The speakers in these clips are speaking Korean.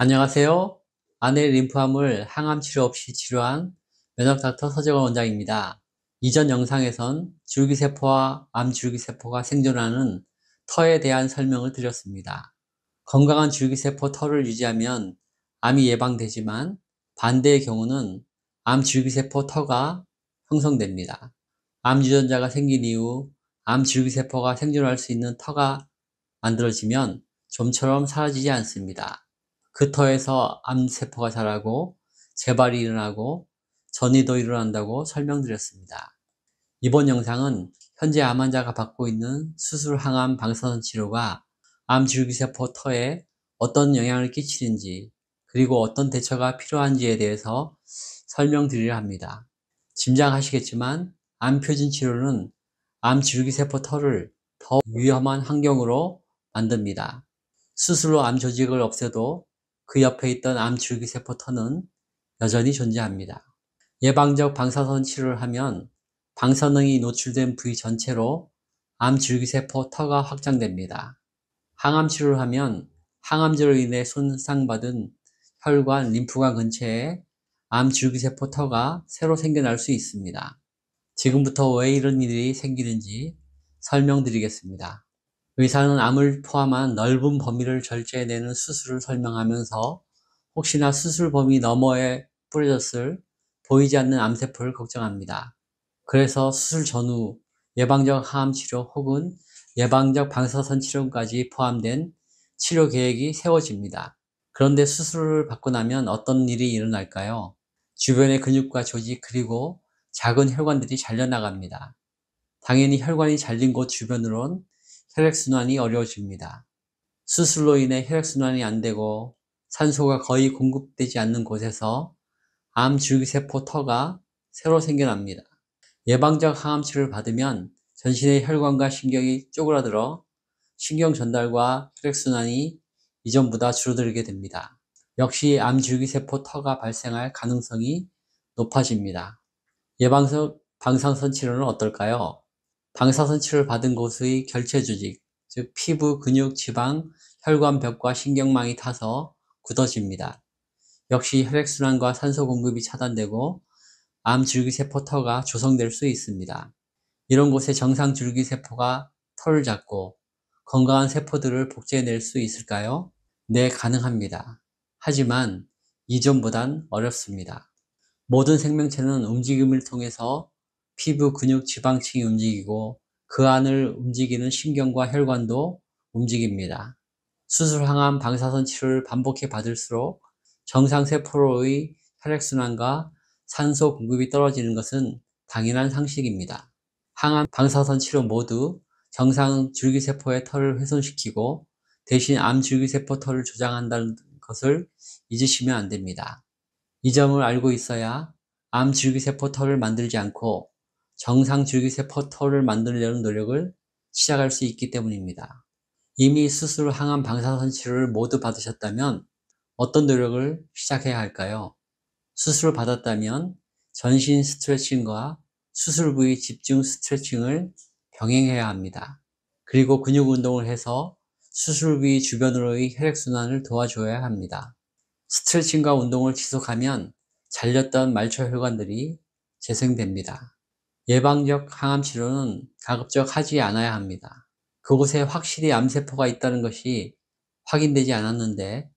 안녕하세요. 아내의 림프암을 항암 치료 없이 치료한 면역닥터 서재원 원장입니다. 이전 영상에선 줄기세포와 암줄기세포가 생존하는 터에 대한 설명을 드렸습니다. 건강한 줄기세포 터를 유지하면 암이 예방되지만 반대의 경우는 암줄기세포 터가 형성됩니다. 암 유전자가 생긴 이후 암줄기세포가 생존할 수 있는 터가 만들어지면 좀처럼 사라지지 않습니다. 그 터에서 암세포가 자라고 재발이 일어나고 전이도 일어난다고 설명드렸습니다. 이번 영상은 현재 암 환자가 받고 있는 수술 항암 방사선 치료가 암 줄기세포 터에 어떤 영향을 끼치는지 그리고 어떤 대처가 필요한지에 대해서 설명드리려 합니다. 짐작하시겠지만 암 표준 치료는 암 줄기세포 터를 더 위험한 환경으로 만듭니다. 수술로 암 조직을 없애도 그 옆에 있던 암 줄기세포 터는 여전히 존재합니다. 예방적 방사선 치료를 하면 방사능이 노출된 부위 전체로 암 줄기세포 터가 확장됩니다. 항암 치료를 하면 항암제로 인해 손상받은 혈관, 림프관 근처에 암 줄기세포 터가 새로 생겨날 수 있습니다. 지금부터 왜 이런 일이 생기는지 설명드리겠습니다. 의사는 암을 포함한 넓은 범위를 절제해내는 수술을 설명하면서 혹시나 수술 범위 너머에 뿌려졌을 보이지 않는 암세포를 걱정합니다. 그래서 수술 전후 예방적 항암 치료 혹은 예방적 방사선 치료까지 포함된 치료 계획이 세워집니다. 그런데 수술을 받고 나면 어떤 일이 일어날까요? 주변의 근육과 조직 그리고 작은 혈관들이 잘려나갑니다. 당연히 혈관이 잘린 곳 주변으론 혈액순환이 어려워집니다. 수술로 인해 혈액순환이 안 되고 산소가 거의 공급되지 않는 곳에서 암 줄기세포 터가 새로 생겨납니다. 예방적 항암 치료를 받으면 전신의 혈관과 신경이 쪼그라들어 신경 전달과 혈액순환이 이전보다 줄어들게 됩니다. 역시 암 줄기세포 터가 발생할 가능성이 높아집니다. 예방적 방사선 치료는 어떨까요? 방사선 치료를 받은 곳의 결체 조직, 즉 피부, 근육, 지방, 혈관벽과 신경망이 타서 굳어집니다. 역시 혈액순환과 산소 공급이 차단되고 암 줄기세포터가 조성될 수 있습니다. 이런 곳에 정상 줄기세포가 털을 잡고 건강한 세포들을 복제해낼 수 있을까요? 네, 가능합니다. 하지만 이전보단 어렵습니다. 모든 생명체는 움직임을 통해서 피부, 근육, 지방층이 움직이고 그 안을 움직이는 신경과 혈관도 움직입니다. 수술 항암 방사선 치료를 반복해 받을수록 정상세포로의 혈액순환과 산소 공급이 떨어지는 것은 당연한 상식입니다. 항암 방사선 치료 모두 정상 줄기세포의 털을 훼손시키고 대신 암 줄기세포 털을 조장한다는 것을 잊으시면 안 됩니다. 이 점을 알고 있어야 암 줄기세포 털을 만들지 않고 정상 줄기세포 털을 만들려는 노력을 시작할 수 있기 때문입니다. 이미 수술 항암 방사선 치료를 모두 받으셨다면 어떤 노력을 시작해야 할까요? 수술을 받았다면 전신 스트레칭과 수술 부위 집중 스트레칭을 병행해야 합니다. 그리고 근육 운동을 해서 수술 부위 주변으로의 혈액순환을 도와줘야 합니다. 스트레칭과 운동을 지속하면 잘렸던 말초혈관들이 재생됩니다. 예방적 항암 치료는 가급적 하지 않아야 합니다. 그곳에 확실히 암세포가 있다는 것이 확인되지 않았는데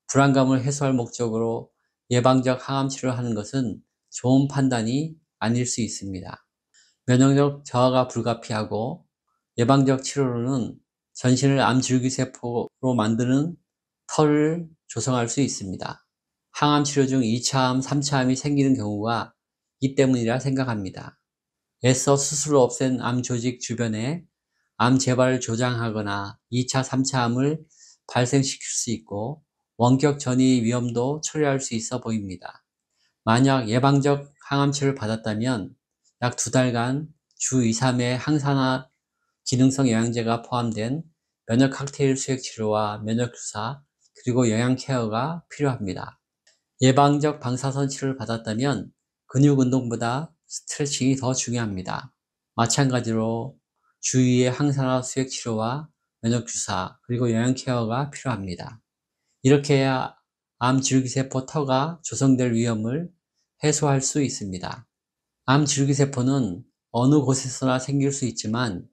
불안감을 해소할 목적으로 예방적 항암 치료를 하는 것은 좋은 판단이 아닐 수 있습니다. 면역력 저하가 불가피하고 예방적 치료로는 전신을 암줄기세포로 만드는 털을 조성할 수 있습니다. 항암 치료 중 2차암, 3차암이 생기는 경우가 이 때문이라 생각합니다. 애써 수술로 없앤 암 조직 주변에 암 재발을 조장하거나 2차, 3차암을 발생시킬 수 있고 원격 전이 위험도 초래할 수 있어 보입니다. 만약 예방적 항암 치료를 받았다면 약 2달간 주 2, 3회 항산화 기능성 영양제가 포함된 면역 칵테일 수액 치료와 면역 주사 그리고 영양 케어가 필요합니다. 예방적 방사선 치료를 받았다면 근육 운동보다 스트레칭이 더 중요합니다. 마찬가지로 주 2회 항산화 수액 치료와 면역 주사 그리고 영양 케어가 필요합니다. 이렇게 해야 암줄기세포 터가 조성될 위험을 해소할 수 있습니다. 암줄기세포는 어느 곳에서나 생길 수 있지만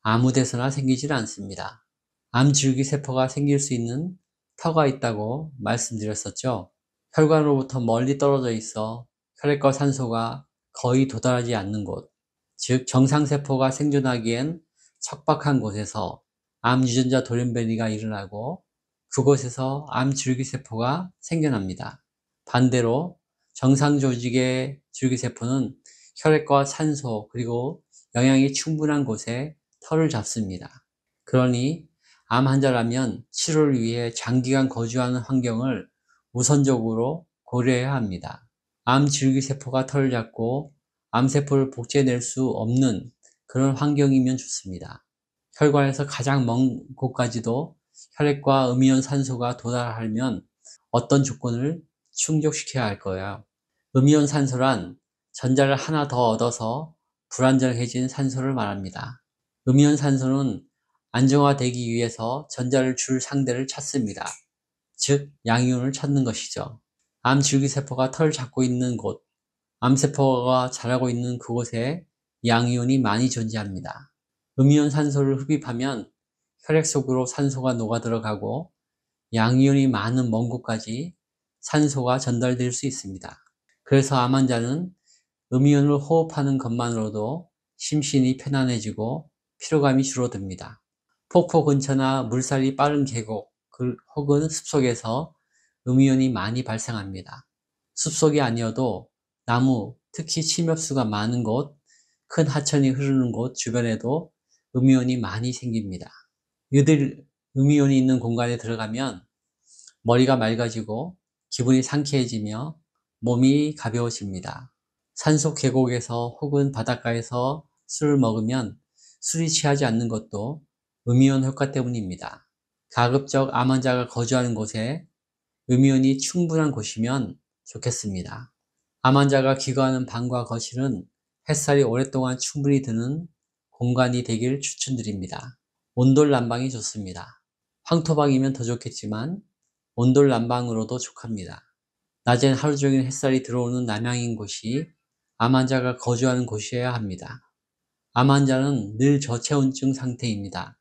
아무 데서나 생기질 않습니다. 암줄기세포가 생길 수 있는 터가 있다고 말씀드렸었죠. 혈관으로부터 멀리 떨어져 있어 혈액과 산소가 거의 도달하지 않는 곳, 즉 정상세포가 생존하기엔 척박한 곳에서 암 유전자 돌연변이가 일어나고 그곳에서 암줄기세포가 생겨납니다. 반대로 정상 조직의 줄기세포는 혈액과 산소 그리고 영양이 충분한 곳에 터를 잡습니다. 그러니 암 환자라면 치료를 위해 장기간 거주하는 환경을 우선적으로 고려해야 합니다. 암줄기세포가 털을 잡고 암세포를 복제해낼 수 없는 그런 환경이면 좋습니다. 혈관에서 가장 먼 곳까지도 혈액과 음이온 산소가 도달하려면 어떤 조건을 충족시켜야 할 거예요. 음이온 산소란 전자를 하나 더 얻어서 불안정해진 산소를 말합니다. 음이온 산소는 안정화되기 위해서 전자를 줄 상대를 찾습니다. 즉 양이온을 찾는 것이죠. 암줄기세포가 털을 잡고 있는 곳, 암세포가 자라고 있는 그곳에 양이온이 많이 존재합니다. 음이온 산소를 흡입하면 혈액 속으로 산소가 녹아들어가고 양이온이 많은 먼 곳까지 산소가 전달될 수 있습니다. 그래서 암 환자는 음이온을 호흡하는 것만으로도 심신이 편안해지고 피로감이 줄어듭니다. 폭포 근처나 물살이 빠른 계곡 혹은 숲속에서 음이온이 많이 발생합니다. 숲속이 아니어도 나무, 특히 침엽수가 많은 곳, 큰 하천이 흐르는 곳 주변에도 음이온이 많이 생깁니다. 이들 음이온이 있는 공간에 들어가면 머리가 맑아지고 기분이 상쾌해지며 몸이 가벼워집니다. 산속 계곡에서 혹은 바닷가에서 술을 먹으면 술이 취하지 않는 것도 음이온 효과 때문입니다. 가급적 암 환자가 거주하는 곳에 음이온이 충분한 곳이면 좋겠습니다. 암 환자가 기거하는 방과 거실은 햇살이 오랫동안 충분히 드는 공간이 되길 추천드립니다. 온돌 난방이 좋습니다. 황토방이면 더 좋겠지만 온돌 난방으로도 족합니다. 낮엔 하루 종일 햇살이 들어오는 남향인 곳이 암 환자가 거주하는 곳이어야 합니다. 암 환자는 늘 저체온증 상태입니다.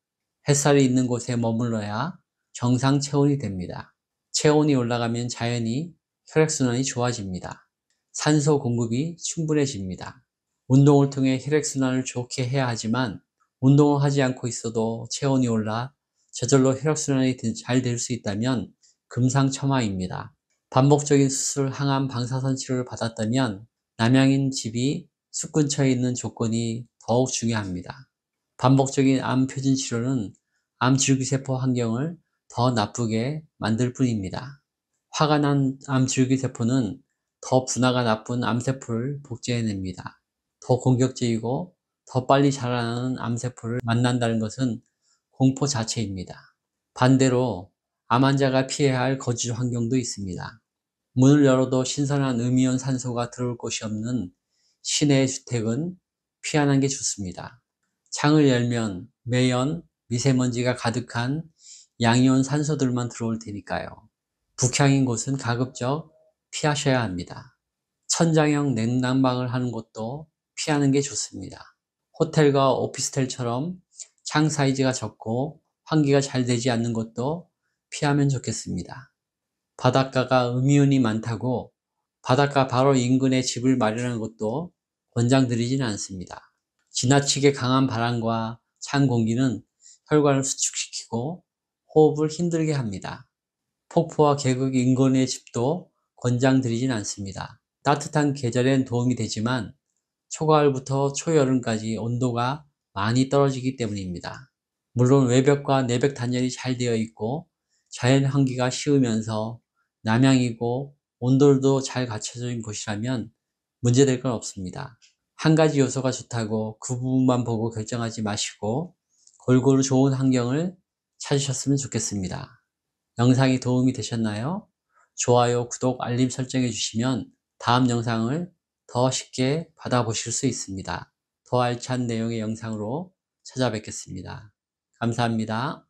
햇살이 있는 곳에 머물러야 정상 체온이 됩니다. 체온이 올라가면 자연히 혈액순환이 좋아집니다. 산소 공급이 충분해집니다. 운동을 통해 혈액순환을 좋게 해야 하지만 운동을 하지 않고 있어도 체온이 올라 저절로 혈액순환이 잘 될 수 있다면 금상첨화입니다. 반복적인 수술, 항암, 방사선 치료를 받았다면 남양인 집이 숲 근처에 있는 조건이 더욱 중요합니다. 반복적인 암 표준 치료는 암 줄기세포 환경을 더 나쁘게 만들 뿐입니다. 화가 난 암 줄기세포는 더 분화가 나쁜 암세포를 복제해냅니다. 더 공격적이고 더 빨리 자라나는 암세포를 만난다는 것은 공포 자체입니다. 반대로 암 환자가 피해야 할 거주 환경도 있습니다. 문을 열어도 신선한 음이온 산소가 들어올 곳이 없는 시내의 주택은 피하는 게 좋습니다. 창을 열면 매연, 미세먼지가 가득한 양이온 산소들만 들어올 테니까요. 북향인 곳은 가급적 피하셔야 합니다. 천장형 냉난방을 하는 곳도 피하는 게 좋습니다. 호텔과 오피스텔처럼 창 사이즈가 적고 환기가 잘 되지 않는 곳도 피하면 좋겠습니다. 바닷가가 음이온이 많다고 바닷가 바로 인근에 집을 마련하는 것도 권장드리지는 않습니다. 지나치게 강한 바람과 찬 공기는 혈관을 수축시키고 호흡을 힘들게 합니다. 폭포와 계곡 인근의 집도 권장드리진 않습니다. 따뜻한 계절엔 도움이 되지만 초가을부터 초여름까지 온도가 많이 떨어지기 때문입니다. 물론 외벽과 내벽 단열이 잘 되어 있고 자연 환기가 쉬우면서 남향이고 온돌도 잘 갖춰진 곳이라면 문제될 건 없습니다. 한 가지 요소가 좋다고 그 부분만 보고 결정하지 마시고 골고루 좋은 환경을 찾으셨으면 좋겠습니다. 영상이 도움이 되셨나요? 좋아요, 구독, 알림 설정해 주시면 다음 영상을 더 쉽게 받아보실 수 있습니다. 더 알찬 내용의 영상으로 찾아뵙겠습니다. 감사합니다.